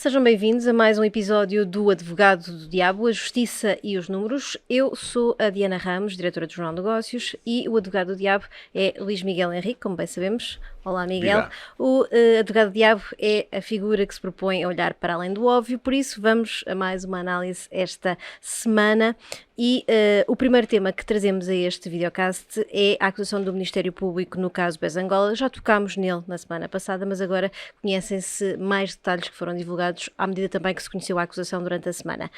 sejam bem-vindos a mais um episódio do Advogado do Diabo, a Justiça e os Números. Eu sou a Diana Ramos, diretora do Jornal de Negócios, e o Advogado do Diabo é Luís Miguel Henrique, como bem sabemos. Olá, Miguel. Viva. O Advogado do Diabo é a figura que se propõe a olhar para além do óbvio, por isso vamos a mais uma análise esta semana. E o primeiro tema que trazemos a este videocast é a acusação do Ministério Público no caso BES Angola. Já tocámos nele na semana passada, mas agora conhecem-se mais detalhes que foram divulgados à medida também que se conheceu a acusação durante a semana.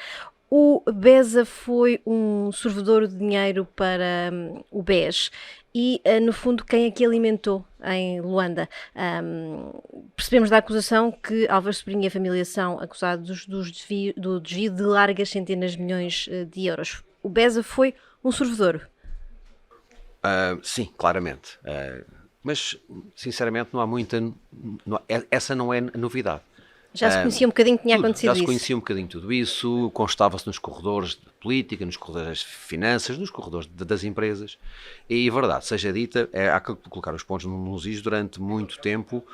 O BESA foi um sorvedor de dinheiro para o BES e, no fundo, quem é que alimentou em Luanda? Percebemos da acusação que Álvaro Sobrinho e a família são acusados do desvio de largas centenas de milhões de euros. O BESA foi um sorvedor? Sim, claramente. Mas, sinceramente, não há muita... essa não é a novidade. Já se conhecia um bocadinho que tinha acontecido isso. Já se isso? conhecia um bocadinho tudo isso, constava-se nos corredores de política, nos corredores de finanças, nos corredores das empresas. E, verdade, seja dita, há que colocar os pontos nos is. Durante muito tempo,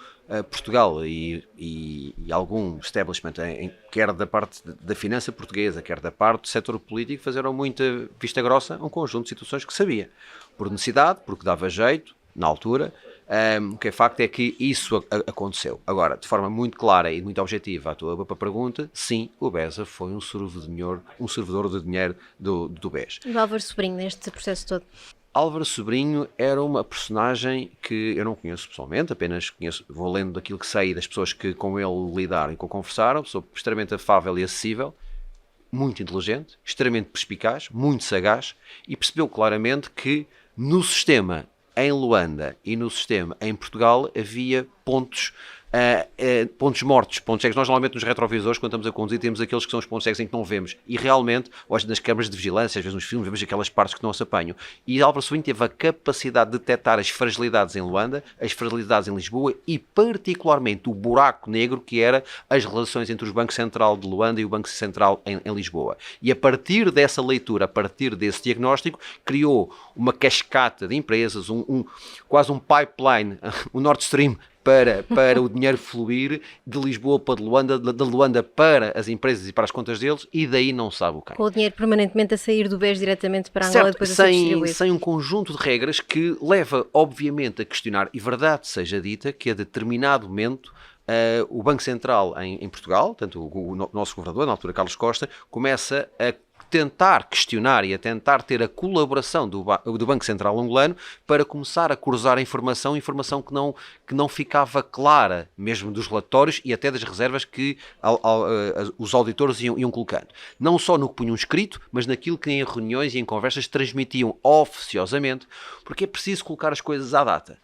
Portugal e algum establishment, quer da parte da finança portuguesa, quer da parte do setor político, fizeram muita vista grossa a um conjunto de situações que sabia. Por necessidade, porque dava jeito, na altura. O que é facto é que isso aconteceu. Agora, de forma muito clara e muito objetiva, a tua pergunta, sim, o BESA foi um servidor de dinheiro do BES. E o Álvaro Sobrinho neste processo todo? Álvaro Sobrinho era uma personagem que eu não conheço pessoalmente, apenas conheço, vou lendo daquilo que sei das pessoas que com ele lidaram e com conversaram, pessoa extremamente afável e acessível, muito inteligente, extremamente perspicaz, muito sagaz, e percebeu claramente que no sistema em Luanda e no sistema em Portugal havia pontos mortos, pontos cegos. Nós normalmente nos retrovisores, quando estamos a conduzir, temos aqueles que são os pontos cegos em que não vemos. E realmente, hoje nas câmaras de vigilância, às vezes nos filmes, vemos aquelas partes que não se apanham. E Álvaro Sobrinho teve a capacidade de detectar as fragilidades em Luanda, as fragilidades em Lisboa e particularmente o buraco negro que era as relações entre o Banco Central de Luanda e o Banco Central em Lisboa. E a partir dessa leitura, a partir desse diagnóstico, criou uma cascata de empresas, quase um pipeline, um Nord Stream, para o dinheiro fluir de Lisboa para de Luanda para as empresas e para as contas deles, e daí não sabe o quem. Com o dinheiro permanentemente a sair do BES diretamente para Angola, certo, e depois a ser distribuído. Sem um conjunto de regras que leva, obviamente, a questionar, e verdade seja dita, que a determinado momento o Banco Central em Portugal, tanto o nosso governador, na altura Carlos Costa, começa a tentar questionar e a tentar ter a colaboração do Banco Central angolano para começar a cruzar a informação que não ficava clara, mesmo dos relatórios e até das reservas que os auditores iam colocando. Não só no que punham escrito, mas naquilo que em reuniões e em conversas transmitiam oficiosamente, porque é preciso colocar as coisas à data.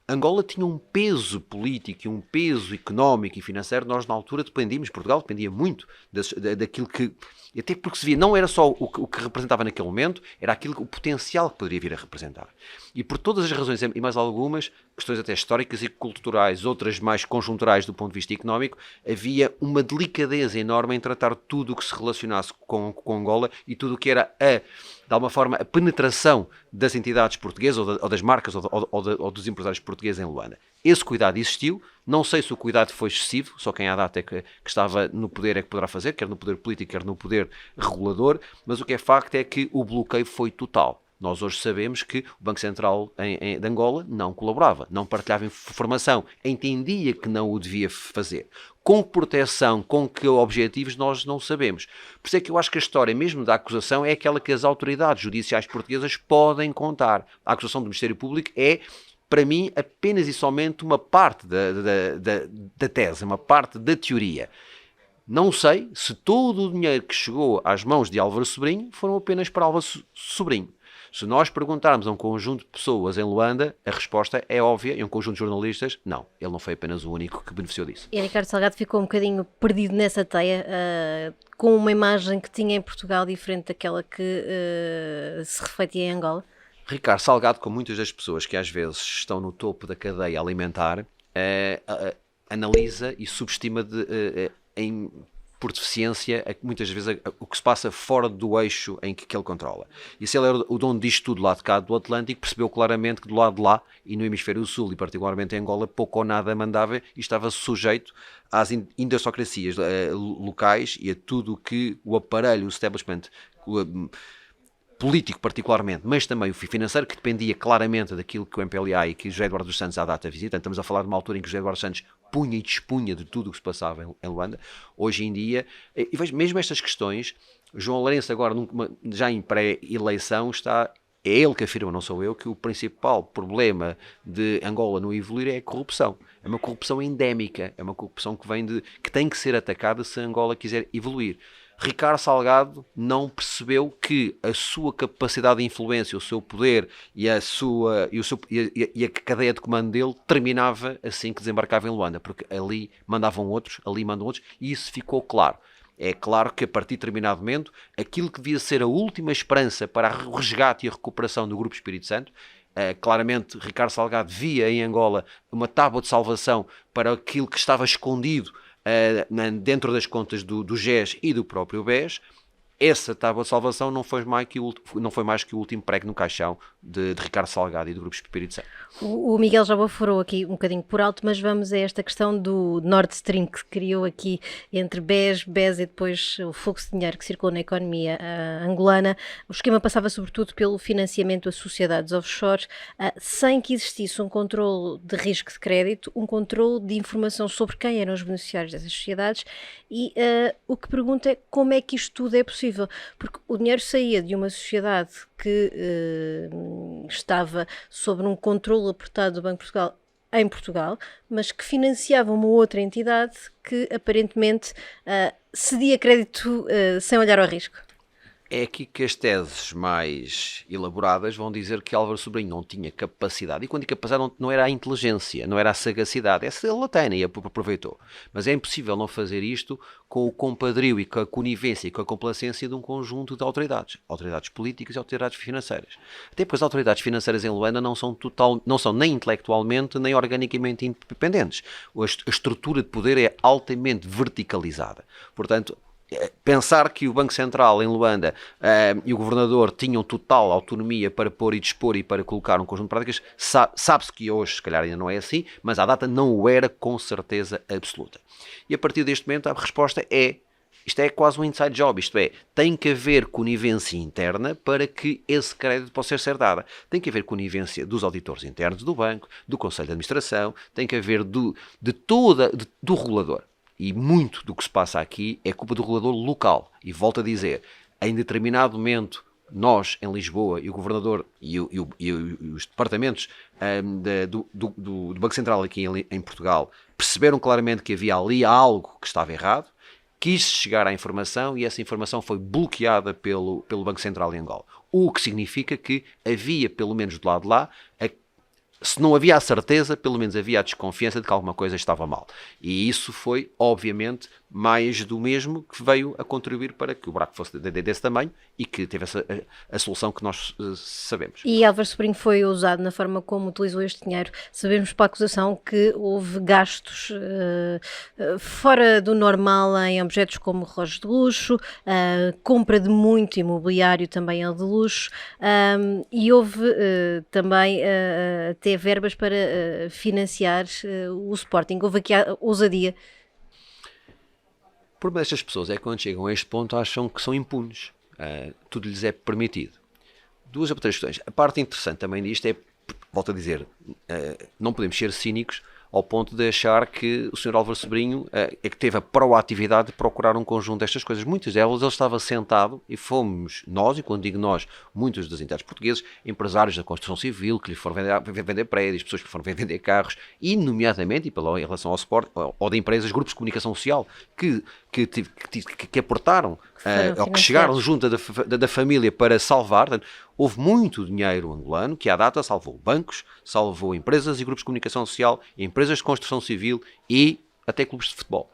Angola tinha um peso político e um peso económico e financeiro. Nós, na altura, Portugal dependia muito daquilo que... Até porque se via, não era só o que representava naquele momento, era o potencial que poderia vir a representar. E por todas as razões, e mais algumas, questões até históricas e culturais, outras mais conjunturais do ponto de vista económico, havia uma delicadeza enorme em tratar tudo o que se relacionasse com Angola e tudo o que era, de alguma forma, a penetração das entidades portuguesas ou das marcas ou dos empresários portugueses em Luanda. Esse cuidado existiu. Não sei se o cuidado foi excessivo, só quem à data que estava no poder é que poderá fazer, quer no poder político, quer no poder regulador, mas o que é facto é que o bloqueio foi total. Nós hoje sabemos que o Banco Central de Angola não colaborava, não partilhava informação, entendia que não o devia fazer. Com que proteção, com que objetivos, nós não sabemos. Por isso é que eu acho que a história mesmo da acusação é aquela que as autoridades judiciais portuguesas podem contar. A acusação do Ministério Público é, para mim, apenas e somente uma parte da tese, uma parte da teoria. Não sei se todo o dinheiro que chegou às mãos de Álvaro Sobrinho foram apenas para Álvaro Sobrinho. Se nós perguntarmos a um conjunto de pessoas em Luanda, a resposta é óbvia, e um conjunto de jornalistas, não, ele não foi apenas o único que beneficiou disso. E Ricardo Salgado ficou um bocadinho perdido nessa teia, com uma imagem que tinha em Portugal diferente daquela que se refletia em Angola? Ricardo Salgado, como muitas das pessoas que às vezes estão no topo da cadeia alimentar, analisa e subestima por deficiência, muitas vezes o que se passa fora do eixo em que ele controla. E se ele era o dono disto tudo lá de cá do Atlântico, percebeu claramente que do lado de lá, e no hemisfério sul, e particularmente em Angola, pouco ou nada mandava e estava sujeito às indossocracias locais e a tudo o que o aparelho, o establishment político particularmente, mas também o financeiro, que dependia claramente daquilo que o MPLA e que José Eduardo dos Santos à data visita. Estamos a falar de uma altura em que José Eduardo dos Santos punha e dispunha de tudo o que se passava em Luanda. Hoje em dia, e vejo mesmo estas questões, João Lourenço agora, já em pré-eleição, é ele que afirma, não sou eu, que o principal problema de Angola no evoluir é a corrupção. É uma corrupção endémica, é uma corrupção que tem que ser atacada se Angola quiser evoluir. Ricardo Salgado não percebeu que a sua capacidade de influência, o seu poder e a cadeia de comando dele terminava assim que desembarcava em Luanda, porque ali mandam outros, e isso ficou claro. É claro que a partir de determinado momento, aquilo que devia ser a última esperança para o resgate e a recuperação do Grupo Espírito Santo, claramente Ricardo Salgado via em Angola uma tábua de salvação para aquilo que estava escondido dentro das contas do GES e do próprio BES. Essa tábua de salvação não foi mais que o último prego no caixão de Ricardo Salgado e do Grupo Espírito Santo. O Miguel já baforou aqui um bocadinho por alto, mas vamos a esta questão do Nord Stream, que se criou aqui entre BES e depois o fluxo de dinheiro que circulou na economia angolana. O esquema passava sobretudo pelo financiamento a sociedades offshore, sem que existisse um controle de risco de crédito, um controle de informação sobre quem eram os beneficiários dessas sociedades, e o que pergunto é como é que isto tudo é possível, porque o dinheiro saía de uma sociedade que estava sob um controle apertado do Banco de Portugal em Portugal, mas que financiava uma outra entidade que aparentemente cedia crédito sem olhar ao risco. É aqui que as teses mais elaboradas vão dizer que Álvaro Sobrinho não tinha capacidade, e quando digo capacidade não era a inteligência, não era a sagacidade, essa ele tem e aproveitou. Mas é impossível não fazer isto com o compadrio e com a conivência e com a complacência de um conjunto de autoridades políticas e autoridades financeiras. Até porque as autoridades financeiras em Luanda não são nem intelectualmente nem organicamente independentes. A estrutura de poder é altamente verticalizada. Portanto, pensar que o Banco Central em Luanda e o Governador tinham total autonomia para pôr e dispor e para colocar um conjunto de práticas, sabe-se que hoje, se calhar ainda não é assim, mas à data não o era com certeza absoluta. E a partir deste momento a resposta é: isto é quase um inside job, isto é, tem que haver conivência interna para que esse crédito possa ser dado. Tem que haver conivência dos auditores internos do banco, do Conselho de Administração, tem que haver do regulador. E muito do que se passa aqui é culpa do regulador local. E volto a dizer, em determinado momento, nós em Lisboa e o Governador e os departamentos do Banco Central aqui em Portugal perceberam claramente que havia ali algo que estava errado, quis chegar à informação e essa informação foi bloqueada pelo Banco Central em Angola. O que significa que havia, pelo menos do lado de lá, se não havia a certeza, pelo menos havia a desconfiança de que alguma coisa estava mal. E isso foi, obviamente, mais do mesmo que veio a contribuir para que o buraco fosse desse tamanho e que teve a solução que nós sabemos. E Álvaro Sobrinho foi usado na forma como utilizou este dinheiro. Sabemos pela acusação que houve gastos fora do normal em objetos como relógios de luxo, compra de muito imobiliário também de luxo, e houve também até verbas para financiar o Sporting. Houve aqui a ousadia. O problema destas pessoas é que quando chegam a este ponto acham que são impunes. Tudo lhes é permitido. Duas ou três questões. A parte interessante também disto é, volto a dizer, não podemos ser cínicos ao ponto de achar que o Sr. Álvaro Sobrinho é que teve a proatividade de procurar um conjunto destas coisas. Muitas delas ele estava sentado e fomos nós, e quando digo nós, muitos dos entidades portugueses, empresários da construção civil, que lhe foram vender prédios, pessoas que foram vender carros, e nomeadamente, em relação ao Sport, ou de empresas, grupos de comunicação social, que aportaram, ou que chegaram junto da família para salvar. Portanto, houve muito dinheiro angolano que à data salvou bancos, salvou empresas e grupos de comunicação social, empresas de construção civil e até clubes de futebol.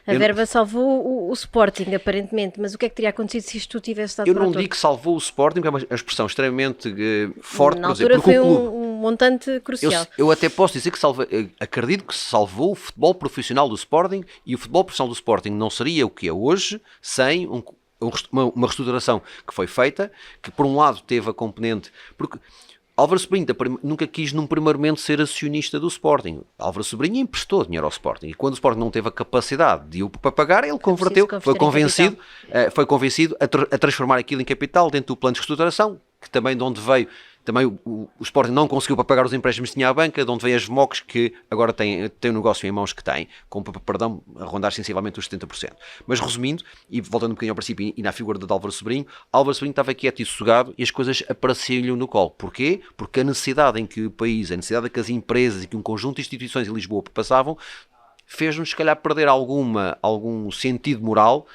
A verba salvou o Sporting, aparentemente, mas o que é que teria acontecido se isto tivesse dado Eu não digo que salvou o Sporting, porque é uma expressão extremamente forte. Na altura foi um montante crucial. Eu até posso dizer que acredito que salvou o futebol profissional do Sporting, e o futebol profissional do Sporting não seria o que é hoje sem uma reestruturação que foi feita, que por um lado teve a componente... Porque Álvaro Sobrinho nunca quis num primeiro momento ser acionista do Sporting. Álvaro Sobrinho emprestou dinheiro ao Sporting, e quando o Sporting não teve a capacidade de o pagar, ele converteu, foi convencido a transformar aquilo em capital dentro do plano de reestruturação, que também de onde veio... Também o Sporting não conseguiu para pagar os empréstimos que tinha à banca, de onde veio as VMOCs, que agora tem o negócio em mãos que tem, com, perdão, a rondar sensivelmente os 70%. Mas resumindo, e voltando um bocadinho ao princípio e na figura de Álvaro Sobrinho estava quieto e sossegado e as coisas apareciam-lhe no colo. Porquê? Porque a necessidade em que o país, a necessidade que as empresas e que um conjunto de instituições em Lisboa passavam, fez-nos, se calhar, perder algum sentido moral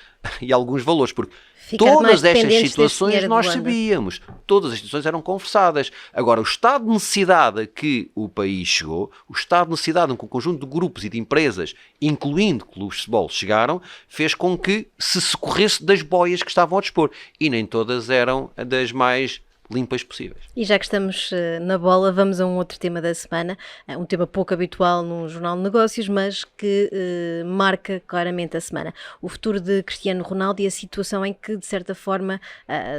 e alguns valores, porque todas estas situações nós sabíamos, todas as situações eram conversadas. Agora, o estado de necessidade a que o país chegou, o estado de necessidade em que um conjunto de grupos e de empresas, incluindo clubes de futebol, chegaram, fez com que se socorresse das boias que estavam a dispor. E nem todas eram das mais limpas possíveis. E já que estamos na bola, vamos a um outro tema da semana, um tema pouco habitual num jornal de negócios, mas que marca claramente a semana. O futuro de Cristiano Ronaldo e a situação em que, de certa forma,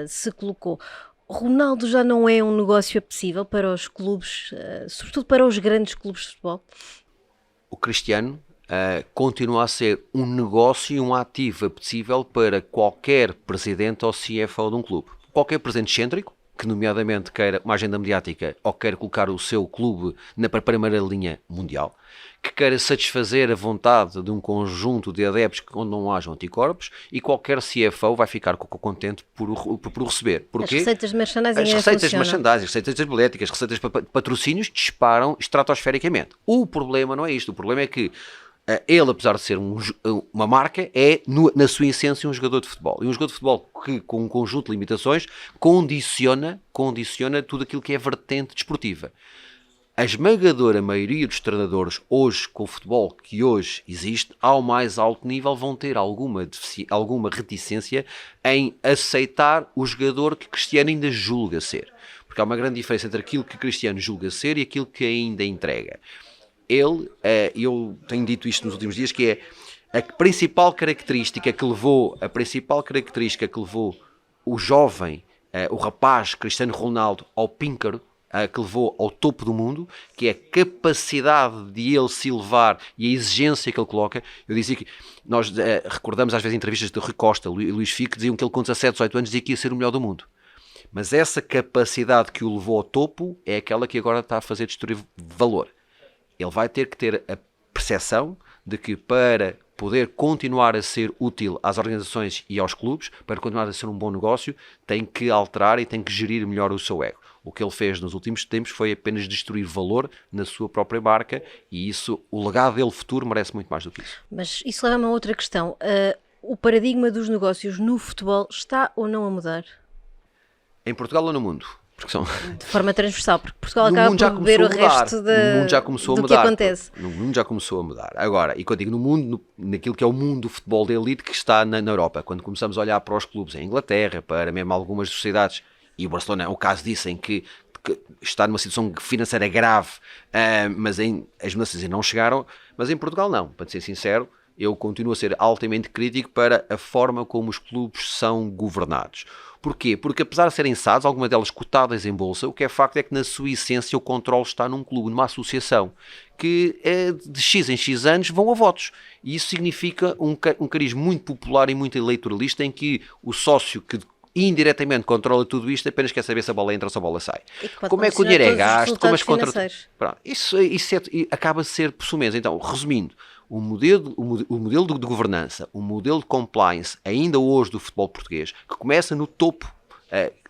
se colocou. Ronaldo já não é um negócio apetecível para os clubes, sobretudo para os grandes clubes de futebol? O Cristiano continua a ser um negócio e um ativo apetecível para qualquer presidente ou CFO de um clube. Qualquer presidente excêntrico, que nomeadamente queira uma agenda mediática ou queira colocar o seu clube na primeira linha mundial, que queira satisfazer a vontade de um conjunto de adeptos onde não hajam anticorpos, e qualquer CFO vai ficar contente por o receber. Porquê? As receitas de merchandising, as receitas de merchandising, as receitas de bilhéticas, as receitas de patrocínios disparam estratosfericamente. O problema não é isto, o problema é que ele, apesar de ser uma marca, é, na sua essência, um jogador de futebol. E um jogador de futebol que, com um conjunto de limitações, condiciona tudo aquilo que é vertente desportiva. A esmagadora maioria dos treinadores hoje, com o futebol que hoje existe, ao mais alto nível, vão ter alguma reticência em aceitar o jogador que Cristiano ainda julga ser. Porque há uma grande diferença entre aquilo que Cristiano julga ser e aquilo que ainda entrega. Eu tenho dito isto nos últimos dias, que é a principal característica que levou o jovem, o rapaz Cristiano Ronaldo ao píncaro, que levou ao topo do mundo, que é a capacidade de ele se elevar e a exigência que ele coloca. Eu dizia que nós recordamos às vezes entrevistas de Rui Costa e Luís Figo, que diziam que ele com 17, 18 anos dizia que ia ser o melhor do mundo. Mas essa capacidade que o levou ao topo é aquela que agora está a fazer destruir valor. Ele vai ter que ter a percepção de que, para poder continuar a ser útil às organizações e aos clubes, para continuar a ser um bom negócio, tem que alterar e tem que gerir melhor o seu ego. O que ele fez nos últimos tempos foi apenas destruir valor na sua própria marca, e isso, o legado dele futuro merece muito mais do que isso. Mas isso leva-me a outra questão. O paradigma dos negócios no futebol está ou não a mudar? Em Portugal ou no mundo? De forma transversal, porque Portugal acaba por beber o resto do que acontece. No mundo já começou a mudar. Agora, e quando digo no mundo, naquilo que é o mundo do futebol de elite que está na Europa, quando começamos a olhar para os clubes em Inglaterra, para mesmo algumas sociedades, e o Barcelona é o caso disso, em que está numa situação financeira grave, mas as mudanças não chegaram, mas em Portugal não, para ser sincero. Eu continuo a ser altamente crítico para a forma como os clubes são governados. Porquê? Porque apesar de serem SADs, algumas delas cotadas em bolsa, o que é facto é que na sua essência o controle está num clube, numa associação, que de X em X anos vão a votos. E isso significa um cariz muito popular e muito eleitoralista, em que o sócio que indiretamente controla tudo isto apenas quer saber se a bola entra ou se a bola sai. Como é que o dinheiro é gasto, como é que isso acaba de ser possumense. Então, resumindo, o modelo de governança, o modelo de compliance, ainda hoje do futebol português, que começa no topo,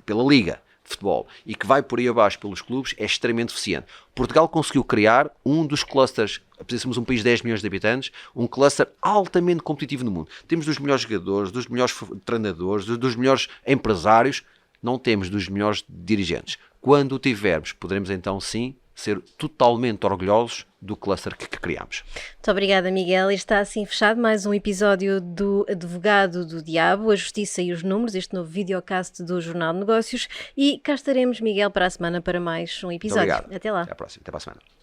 pela Liga de Futebol, e que vai por aí abaixo pelos clubes, é extremamente eficiente. Portugal conseguiu criar um dos clusters, apesar de sermos um país de 10 milhões de habitantes, um cluster altamente competitivo no mundo. Temos dos melhores jogadores, dos melhores treinadores, dos melhores empresários, não temos dos melhores dirigentes. Quando o tivermos, poderemos então sim ser totalmente orgulhosos do cluster que criámos. Muito obrigada, Miguel. E está assim fechado mais um episódio do Advogado do Diabo, a Justiça e os Números, este novo videocast do Jornal de Negócios. E cá estaremos, Miguel, para a semana para mais um episódio. Muito obrigado. Até lá. Até à próxima. Até para a semana.